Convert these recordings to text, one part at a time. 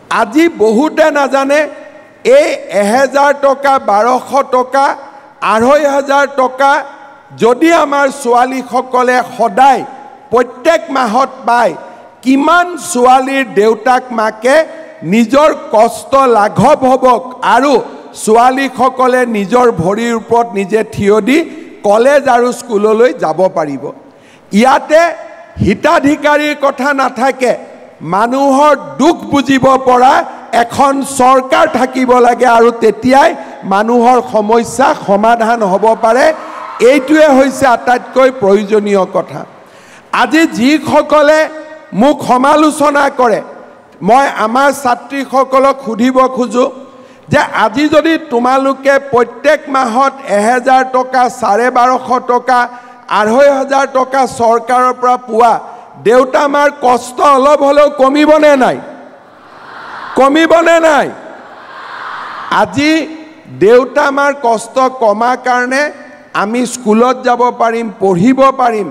আজি বহুতে নাজানে এই 1000 টকা 1200 টকা 2500 টকা যদি আমাৰ ছোৱালীসকলে সদায় প্ৰত্যেক মাহত পায় কিমান ছোৱালীৰ দেউতাক মাকে নিজৰ কষ্ট লাঘৱ হ'বক আৰু ছোৱালীসকলে নিজৰ ভৰিৰ ওপৰত নিজে থিয় দি কলেজ আৰু স্কুললৈ যাব পাৰিব ইয়াতে হিতাধিকাৰীৰ কথা নাথাকে মানুহৰ দুখ বুজিব পৰা এখন চৰকাৰ থাকিব লাগে আৰু তেতিয়াই মানুহৰ সমস্যা সমাধান হ'ব পাৰে এইটোৱে হৈছে আটাইতকৈ প্ৰয়োজনীয় কথা আজি যিসকলে মোক সমালোচনা কৰে মই আমাৰ ছাত্ৰীসকলক সুধিব খোজো যে আজি যদি তোমালোকে প্ৰত্যেক মাহত 1000 টকা 1250 টকা 2500 টকা চৰকাৰৰ পৰা পোৱা দেউতা মাৰ কষ্ট অলপ হলেও কমিবনে নাই আজি দেউতা মাৰ কষ্ট কমা কাৰণে আমি স্কুলত যাব পাৰিম পঢ়িব পাৰিম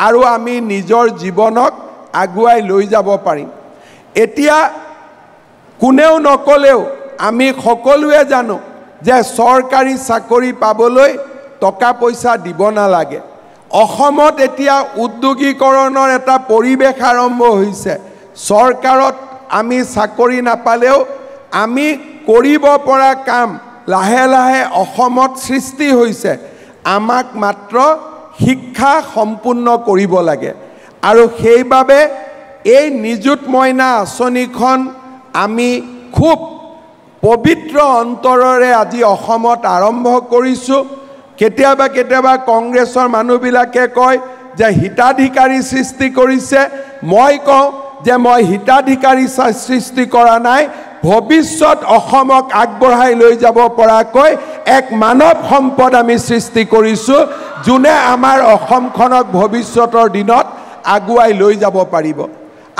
আৰু আমি নিজৰ জীৱনক আগুৱাই লৈ যাব পাৰিম এতিয়া কোনেও নকলেও আমি সকলোৱে জানো যে চৰকাৰী চাকৰি পাবলৈ টকা পইচা দিব নালাগে অসমত এতিয়া উদ্যোগীকৰণৰ এটা পৰিবেশ আৰম্ভ হৈছে চৰকাৰত আমি চাকৰি নাপালেও আমি কৰিব পৰা কাম লাহে লাহে অসমত সৃষ্টি হৈছে আমাক মাত্ৰ শিক্ষা সম্পূৰ্ণ কৰিব লাগে আৰু সেইবাবে এই নিযুত মইনা আঁচনিখন আমি খুব পবিত্ৰ অন্তৰেৰে আজি অসমত আৰম্ভ কৰিছোঁ কেতিয়াবা কেতিয়াবা কংগ্ৰেছৰ মানুহবিলাকে কয় যে হিতাধিকাৰী সৃষ্টি কৰিছে মই কওঁ যে মই হিতাধিকাৰী সৃষ্টি কৰা নাই ভৱিষ্যত অসমক আগবঢ়াই লৈ যাব পৰাকৈ এক মানৱ সম্পদ আমি সৃষ্টি কৰিছোঁ যোনে আমাৰ অসমখনক ভৱিষ্যতৰ দিনত আগুৱাই লৈ যাব পাৰিব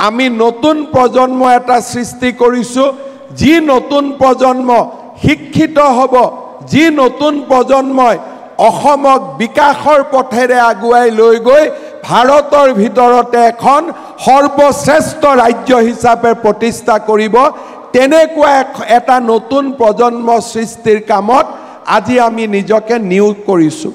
আমি নতুন প্ৰজন্ম এটা সৃষ্টি কৰিছোঁ যি নতুন প্ৰজন্ম শিক্ষিত হ'ব যি নতুন প্ৰজন্মই অসমক বিকাশৰ পথেৰে আগুৱাই লৈ গৈ ভাৰতৰ ভিতৰতে এখন সৰ্বশ্ৰেষ্ঠ ৰাজ্য হিচাপে প্ৰতিষ্ঠা কৰিব তেনেকুৱা এটা নতুন প্ৰজন্ম সৃষ্টিৰ কামত আজি আমি নিজকে নিয়োগ কৰিছোঁ